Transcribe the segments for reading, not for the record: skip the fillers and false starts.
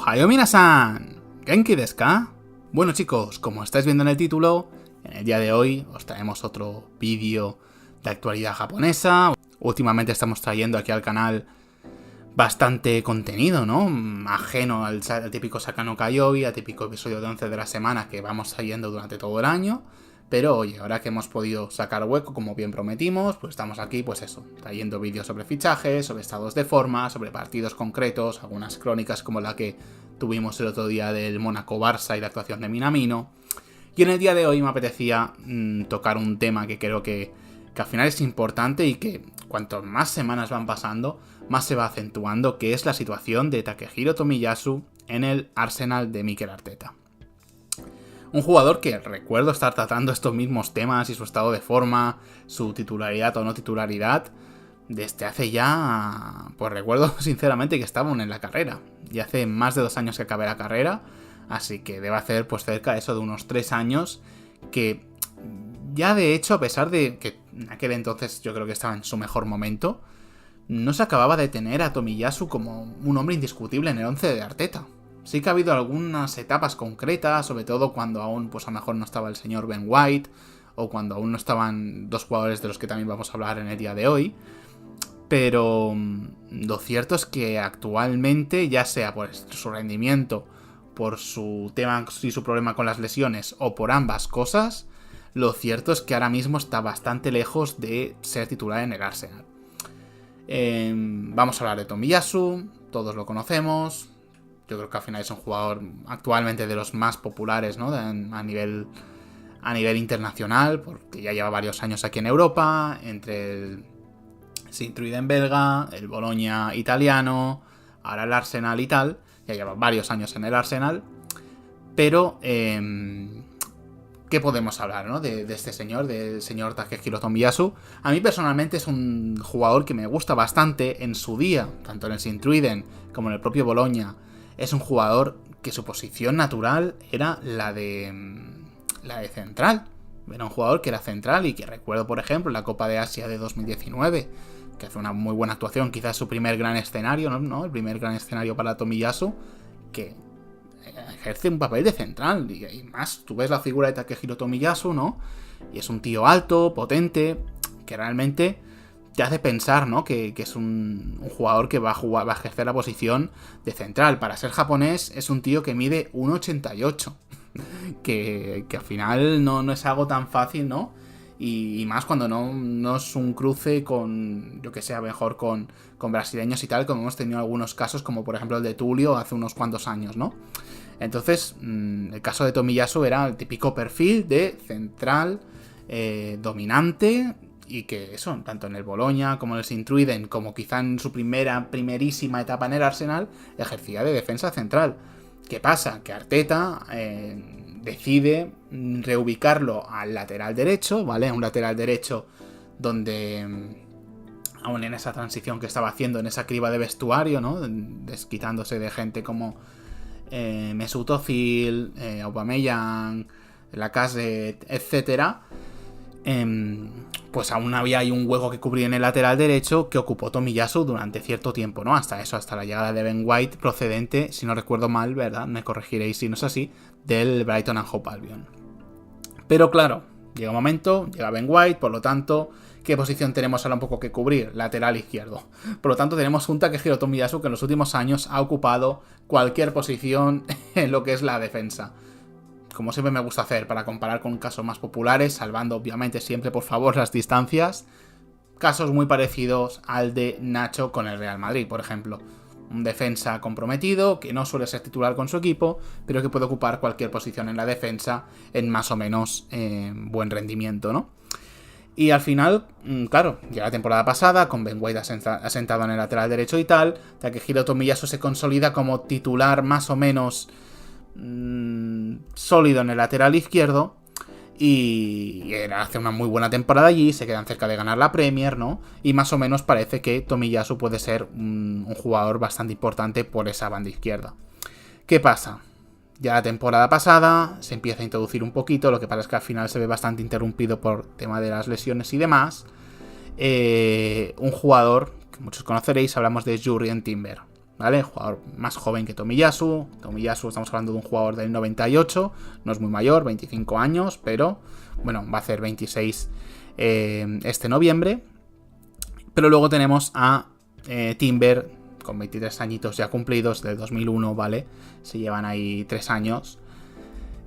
Ohayo minasan, ¿genki desu ka? Bueno chicos, como estáis viendo en el título, en el día de hoy os traemos otro vídeo de actualidad japonesa. Últimamente estamos trayendo aquí al canal bastante contenido, ¿no? Ajeno al típico Sakano Kayobi, al típico episodio de 11 de la semana que vamos trayendo durante todo el año. Pero oye, ahora que hemos podido sacar hueco, como bien prometimos, pues estamos aquí, pues eso, trayendo vídeos sobre fichajes, sobre estados de forma, sobre partidos concretos, algunas crónicas como la que tuvimos el otro día del Mónaco-Barça y la actuación de Minamino. Y en el día de hoy me apetecía tocar un tema que creo que al final es importante y que cuanto más semanas van pasando, más se va acentuando, que es la situación de Takehiro Tomiyasu en el Arsenal de Mikel Arteta. Un jugador que recuerdo estar tratando estos mismos temas y su estado de forma, su titularidad o no titularidad, desde hace ya... Pues recuerdo sinceramente que estaba aún en la carrera. Y hace más de 2 años que acabé la carrera, así que debe hacer pues cerca de eso de unos 3 años, que ya de hecho, a pesar de que en aquel entonces yo creo que estaba en su mejor momento, no se acababa de tener a Tomiyasu como un hombre indiscutible en el 11 de Arteta. Sí que ha habido algunas etapas concretas, sobre todo cuando aún, pues a lo mejor no estaba el señor Ben White, o cuando aún no estaban 2 jugadores de los que también vamos a hablar en el día de hoy. Pero lo cierto es que actualmente, ya sea por su rendimiento, por su tema y su problema con las lesiones, o por ambas cosas, lo cierto es que ahora mismo está bastante lejos de ser titular en el Arsenal. Vamos a hablar de Tomiyasu, todos lo conocemos. Yo creo que al final es un jugador actualmente de los más populares, ¿no? A nivel internacional, porque ya lleva varios años aquí en Europa, entre el Sint-Truiden belga, el Bologna italiano, ahora el Arsenal y tal. Ya lleva varios años en el Arsenal. Pero, ¿qué podemos hablar, ¿no? De este señor, del señor Takehiro Tomiyasu? A mí personalmente es un jugador que me gusta bastante en su día, tanto en el Sint-Truiden como en el propio Bologna. Es un jugador que su posición natural era la de central. Era un jugador que era central y que recuerdo, por ejemplo, la Copa de Asia de 2019, que hace una muy buena actuación, quizás su primer gran escenario, ¿no? El primer gran escenario para Tomiyasu, que ejerce un papel de central. Y más, tú ves la figura de Takehiro Tomiyasu, ¿no? Y es un tío alto, potente, que realmente te hace pensar, ¿no? Que es un jugador que va a ejercer la posición de central. Para ser japonés es un tío que mide 1,88. que al final no es algo tan fácil, ¿no? Y más cuando no es un cruce con, yo que sé, mejor con brasileños y tal, como hemos tenido algunos casos, como por ejemplo el de Tulio hace unos cuantos años, ¿no? Entonces, el caso de Tomiyasu era el típico perfil de central dominante, y que eso, tanto en el Bologna como en el Sint-Truiden, como quizá en su primerísima etapa en el Arsenal, ejercía de defensa central. ¿Qué pasa? Que Arteta decide reubicarlo al lateral derecho, ¿vale? Un lateral derecho donde, aún en esa transición que estaba haciendo, en esa criba de vestuario, ¿no? Desquitándose de gente como Mesut Özil, Aubameyang, Lacazette, etcétera. Pues aún había ahí un hueco que cubrir en el lateral derecho que ocupó Tomiyasu durante cierto tiempo, ¿no? Hasta la llegada de Ben White, procedente, si no recuerdo mal, ¿verdad? Me corregiréis si no es así, del Brighton and Hove Albion. Pero claro, llega un momento, llega Ben White, por lo tanto, ¿qué posición tenemos ahora un poco que cubrir? Lateral izquierdo. Por lo tanto, tenemos un Takehiro Tomiyasu que en los últimos años ha ocupado cualquier posición en lo que es la defensa. Como siempre me gusta hacer, para comparar con casos más populares, salvando obviamente siempre, por favor, las distancias, casos muy parecidos al de Nacho con el Real Madrid, por ejemplo. Un defensa comprometido, que no suele ser titular con su equipo, pero que puede ocupar cualquier posición en la defensa en más o menos buen rendimiento, ¿no? Y al final, claro, ya la temporada pasada, con Ben White asentado en el lateral derecho y tal, Takehiro Tomiyasu se consolida como titular más o menos sólido en el lateral izquierdo, y hace una muy buena temporada allí, se quedan cerca de ganar la Premier, ¿no? Y más o menos parece que Tomiyasu puede ser un jugador bastante importante por esa banda izquierda. ¿Qué pasa? Ya la temporada pasada se empieza a introducir un poquito, lo que pasa es que al final se ve bastante interrumpido por tema de las lesiones y demás. Un jugador que muchos conoceréis, hablamos de Jurrien Timber. ¿vale? Jugador más joven que Tomiyasu. Tomiyasu, estamos hablando de un jugador del 98, no es muy mayor, 25 años, pero bueno, va a hacer 26 este noviembre. Pero luego tenemos a Timber, con 23 añitos ya cumplidos, del 2001, ¿vale? Se llevan ahí 3 años.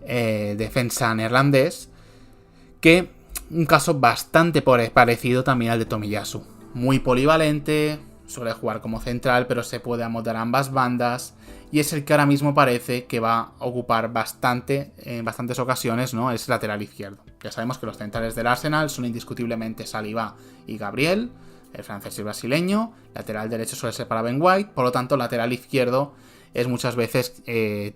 Defensa neerlandés, que un caso bastante parecido también al de Tomiyasu. Muy polivalente, suele jugar como central, pero se puede amoldar a ambas bandas, y es el que ahora mismo parece que va a ocupar bastante, en bastantes ocasiones, ¿no? Es lateral izquierdo. Ya sabemos que los centrales del Arsenal son indiscutiblemente Saliba y Gabriel, el francés y el brasileño. Lateral derecho suele ser para Ben White, por lo tanto lateral izquierdo es muchas veces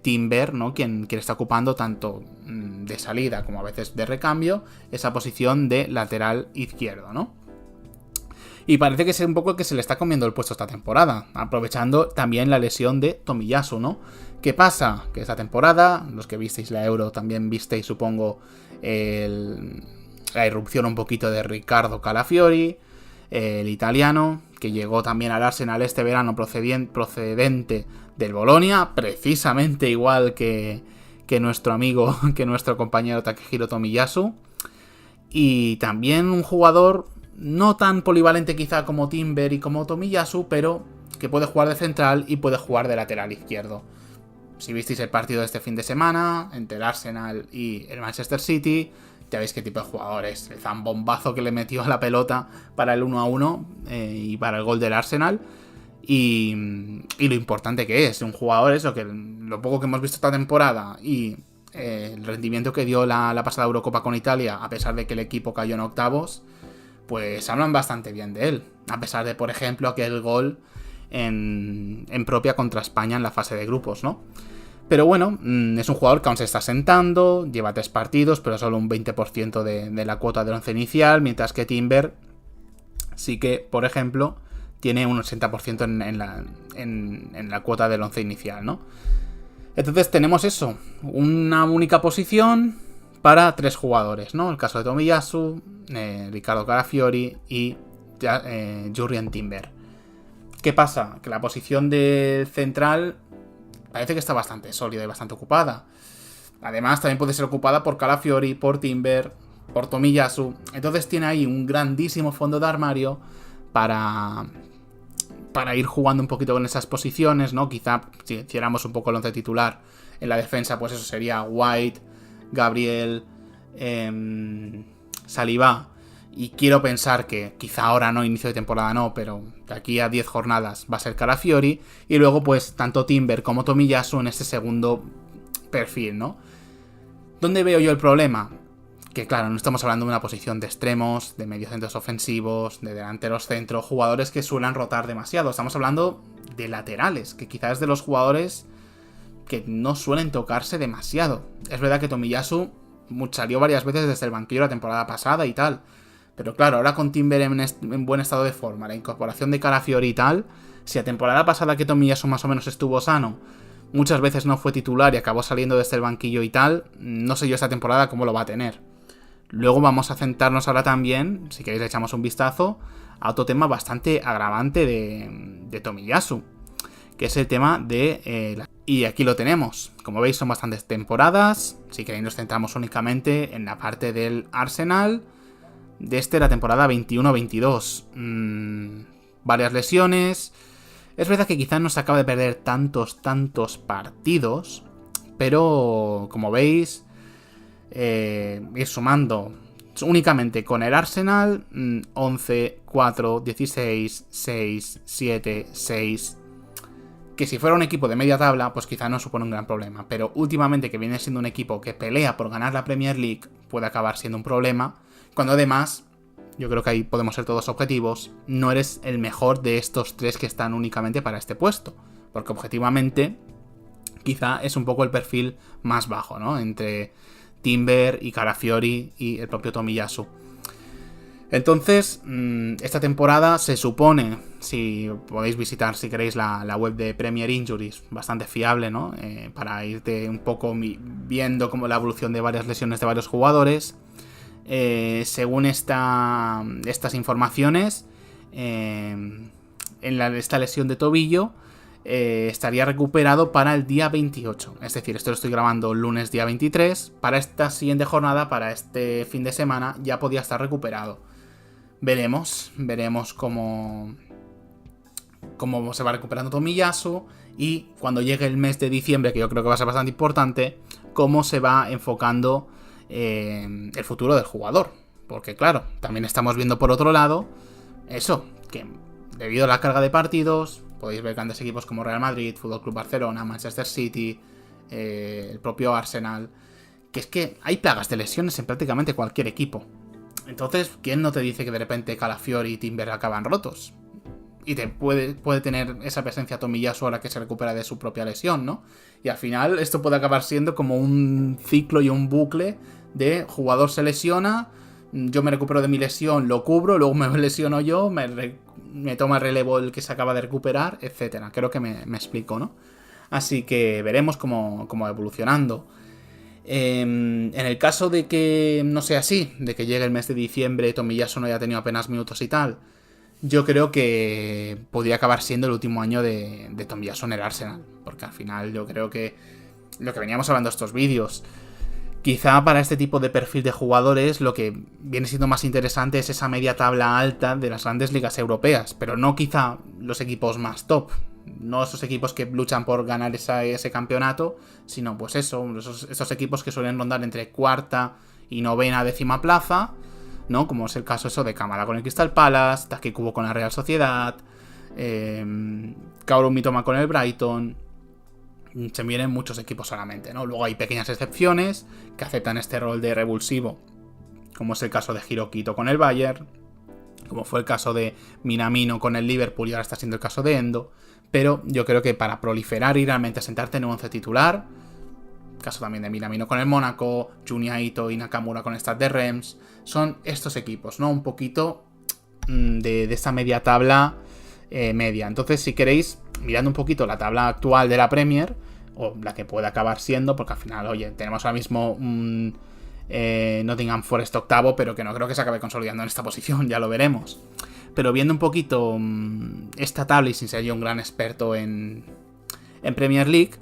Timber, ¿no? Quien está ocupando tanto de salida como a veces de recambio esa posición de lateral izquierdo, ¿no? Y parece que es un poco el que se le está comiendo el puesto esta temporada, aprovechando también la lesión de Tomiyasu, ¿no? ¿Qué pasa? Que esta temporada, los que visteis la Euro también visteis, supongo, la irrupción un poquito de Riccardo Calafiori, el italiano, que llegó también al Arsenal este verano procedente del Bolonia, precisamente igual que nuestro amigo, que nuestro compañero Takehiro Tomiyasu. Y también un jugador no tan polivalente quizá como Timber y como Tomiyasu, pero que puede jugar de central y puede jugar de lateral izquierdo. Si visteis el partido de este fin de semana entre el Arsenal y el Manchester City, ya veis qué tipo de jugador es. El zambombazo que le metió a la pelota para el 1-1 y para el gol del Arsenal. Y lo importante que es. Un jugador eso, que lo poco que hemos visto esta temporada y el rendimiento que dio la pasada Eurocopa con Italia, a pesar de que el equipo cayó en octavos, pues hablan bastante bien de él. A pesar de, por ejemplo, aquel gol en propia contra España en la fase de grupos, ¿no? Pero bueno, es un jugador que aún se está sentando, lleva 3 partidos, pero solo un 20% de la cuota del once inicial, mientras que Timber sí que, por ejemplo, tiene un 80% en la cuota del once inicial, ¿no? Entonces tenemos eso, una única posición para 3 jugadores, ¿no? El caso de Tomiyasu, Riccardo Calafiori y Jurrien Timber. ¿Qué pasa? Que la posición de central parece que está bastante sólida y bastante ocupada. Además, también puede ser ocupada por Calafiori, por Timber, por Tomiyasu. Entonces tiene ahí un grandísimo fondo de armario para ir jugando un poquito con esas posiciones, ¿no? Quizá si hiciéramos un poco el once titular en la defensa, pues eso sería White, Gabriel, Saliba. Y quiero pensar que quizá ahora no, inicio de temporada no, pero de aquí a 10 jornadas va a ser Calafiori. Y luego pues tanto Timber como Tomiyasu en este segundo perfil, ¿no? ¿Dónde veo yo el problema? Que claro, no estamos hablando de una posición de extremos, de mediocentros ofensivos, de delanteros centro, jugadores que suelen rotar demasiado. Estamos hablando de laterales, que quizás es de los jugadores que no suelen tocarse demasiado. Es verdad que Tomiyasu salió varias veces desde el banquillo la temporada pasada y tal. Pero claro, ahora con Timber en buen estado de forma, la incorporación de Calafiori y tal, si la temporada pasada que Tomiyasu más o menos estuvo sano, muchas veces no fue titular y acabó saliendo desde el banquillo y tal, no sé yo esta temporada cómo lo va a tener. Luego vamos a centrarnos ahora también, si queréis le echamos un vistazo, a otro tema bastante agravante de Tomiyasu, que es el tema de... Y aquí lo tenemos. Como veis son bastantes temporadas, si queréis nos centramos únicamente en la parte del Arsenal de la temporada 21-22. Varias lesiones. Es verdad que quizás no se acaba de perder tantos partidos, pero como veis, ir sumando únicamente con el Arsenal, 11, 4, 16, 6, 7, 6... Que si fuera un equipo de media tabla, pues quizá no supone un gran problema. Pero últimamente que viene siendo un equipo que pelea por ganar la Premier League, puede acabar siendo un problema. Cuando además, yo creo que ahí podemos ser todos objetivos, no eres el mejor de estos 3 que están únicamente para este puesto. Porque objetivamente, quizá es un poco el perfil más bajo, ¿no? Entre Timber y Calafiori y el propio Tomiyasu. Entonces, esta temporada se supone, si podéis visitar si queréis la web de Premier Injuries, bastante fiable, ¿no? Para irte un poco viendo como la evolución de varias lesiones de varios jugadores. Según estas informaciones, esta lesión de tobillo estaría recuperado para el día 28. Es decir, esto lo estoy grabando el lunes día 23. Para esta siguiente jornada, para este fin de semana, ya podía estar recuperado. Veremos cómo se va recuperando Tomiyasu y cuando llegue el mes de diciembre, que yo creo que va a ser bastante importante, cómo se va enfocando el futuro del jugador. Porque claro, también estamos viendo por otro lado eso, que debido a la carga de partidos, podéis ver grandes equipos como Real Madrid, Fútbol Club Barcelona, Manchester City, el propio Arsenal, que es que hay plagas de lesiones en prácticamente cualquier equipo. Entonces, ¿quién no te dice que de repente Calafiori y Timber acaban rotos? Y te puede tener esa presencia Tomiyasu ahora que se recupera de su propia lesión, ¿no? Y al final esto puede acabar siendo como un ciclo y un bucle de jugador se lesiona, yo me recupero de mi lesión, lo cubro, luego me lesiono yo, me toma el relevo el que se acaba de recuperar, etcétera. Creo que me explico, ¿no? Así que veremos cómo va evolucionando. En el caso de que no sea así, de que llegue el mes de diciembre, Tomiyasu no haya tenido apenas minutos y tal, yo creo que podría acabar siendo el último año de Tomiyasu en el Arsenal. Porque al final yo creo que lo que veníamos hablando estos vídeos, quizá para este tipo de perfil de jugadores lo que viene siendo más interesante es esa media tabla alta de las grandes ligas europeas, pero no quizá los equipos más top, no esos equipos que luchan por ganar ese campeonato, sino pues esos equipos que suelen rondar entre cuarta y novena, décima plaza, ¿no? Como es el caso eso de Kamara con el Crystal Palace, Taki Kubo con la Real Sociedad, Kaoru Mitoma con el Brighton. Se me vienen muchos equipos solamente, ¿no? Luego hay pequeñas excepciones que aceptan este rol de revulsivo, como es el caso de Hiroki Ito con el Bayern, como fue el caso de Minamino con el Liverpool y ahora está siendo el caso de Endo. Pero yo creo que para proliferar y realmente sentarte en un 11 titular, caso también de Minamino con el Mónaco, Junya Ito y Nakamura con el Stade de Reims, son estos equipos, ¿no? Un poquito de esta media tabla media. Entonces, si queréis, mirando un poquito la tabla actual de la Premier, o la que puede acabar siendo, porque al final, oye, tenemos ahora mismo un Nottingham Forest octavo, pero que no creo que se acabe consolidando en esta posición, ya lo veremos. Pero viendo un poquito esta tabla y sin ser yo un gran experto en Premier League,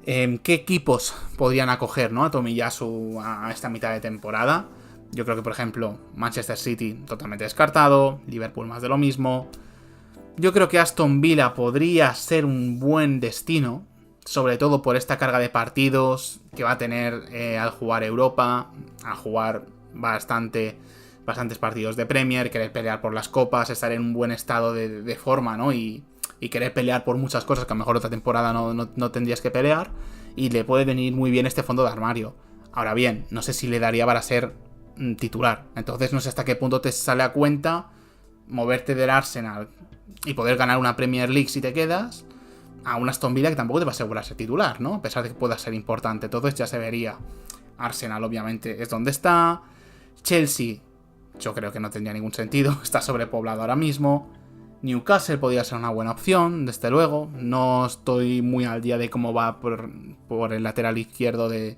¿qué equipos podrían acoger, ¿no? a Tomiyasu a esta mitad de temporada? Yo creo que, por ejemplo, Manchester City totalmente descartado, Liverpool más de lo mismo. Yo creo que Aston Villa podría ser un buen destino, sobre todo por esta carga de partidos que va a tener al jugar Europa, al jugar bastantes partidos de Premier, querer pelear por las copas, estar en un buen estado de forma, ¿no? Y querer pelear por muchas cosas que a lo mejor otra temporada no tendrías que pelear, y le puede venir muy bien este fondo de armario. Ahora bien, no sé si le daría para ser titular, entonces no sé hasta qué punto te sale a cuenta moverte del Arsenal y poder ganar una Premier League si te quedas, a un Aston Villa que tampoco te va a asegurar ser titular, ¿no? A pesar de que pueda ser importante. Entonces ya se vería. Arsenal obviamente es donde está. Chelsea, yo creo que no tendría ningún sentido, está sobrepoblado ahora mismo. Newcastle podría ser una buena opción, desde luego. No estoy muy al día de cómo va por el lateral izquierdo de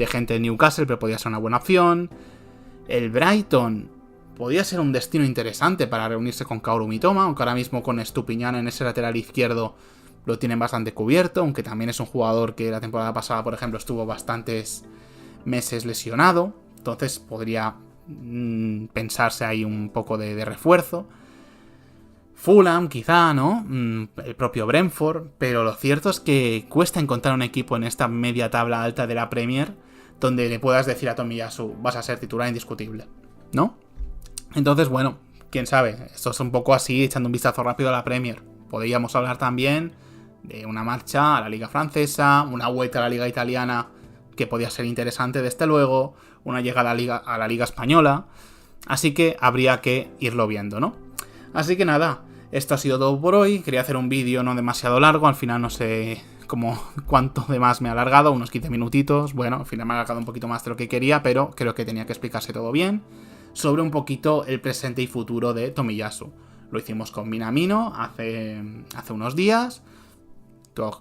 gente de Newcastle, pero podría ser una buena opción. El Brighton podría ser un destino interesante para reunirse con Kaoru Mitoma, aunque ahora mismo con Estupiñán en ese lateral izquierdo lo tienen bastante cubierto, aunque también es un jugador que la temporada pasada, por ejemplo, estuvo bastantes meses lesionado, entonces podría pensarse ahí un poco de refuerzo. Fulham, quizá, ¿no? El propio Brentford, pero lo cierto es que cuesta encontrar un equipo en esta media tabla alta de la Premier donde le puedas decir a Tomiyasu, vas a ser titular indiscutible, ¿no? Entonces, bueno, quién sabe, esto es un poco así, echando un vistazo rápido a la Premier. Podríamos hablar también de una marcha a la Liga Francesa, una vuelta a la Liga Italiana, que podría ser interesante desde luego, una llegada a la Liga Española, así que habría que irlo viendo, ¿no? Así que nada, esto ha sido todo por hoy, quería hacer un vídeo no demasiado largo, al final no sé cuánto de más me ha alargado, unos 15 minutitos, bueno, al final me ha alargado un poquito más de lo que quería, pero creo que tenía que explicarse todo bien, sobre un poquito el presente y futuro de Tomiyasu. Lo hicimos con Minamino hace unos días,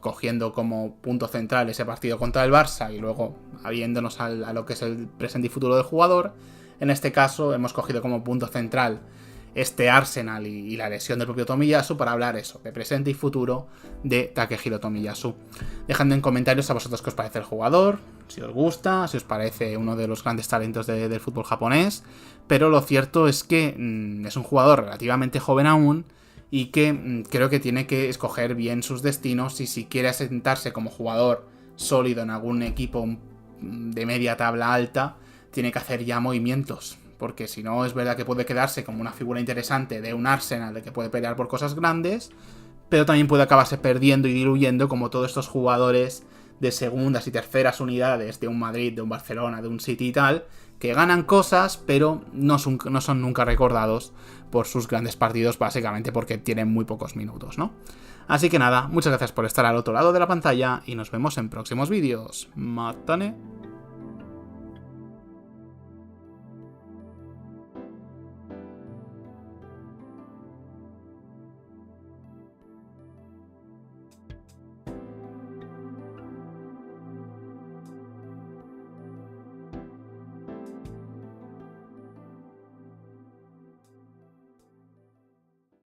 cogiendo como punto central ese partido contra el Barça y luego habiéndonos a lo que es el presente y futuro del jugador. En este caso hemos cogido como punto central este Arsenal y la lesión del propio Tomiyasu para hablar eso, de presente y futuro de Takehiro Tomiyasu. Dejadme en comentarios a vosotros qué os parece el jugador, si os gusta, si os parece uno de los grandes talentos del fútbol japonés, pero lo cierto es que es un jugador relativamente joven aún y que creo que tiene que escoger bien sus destinos y si quiere asentarse como jugador sólido en algún equipo de media tabla alta, tiene que hacer ya movimientos. Porque si no, es verdad que puede quedarse como una figura interesante de un Arsenal de que puede pelear por cosas grandes, pero también puede acabarse perdiendo y diluyendo como todos estos jugadores de segundas y terceras unidades de un Madrid, de un Barcelona, de un City y tal, que ganan cosas, pero no son nunca recordados por sus grandes partidos, básicamente porque tienen muy pocos minutos, ¿no? Así que nada, muchas gracias por estar al otro lado de la pantalla y nos vemos en próximos vídeos. ¡Matane!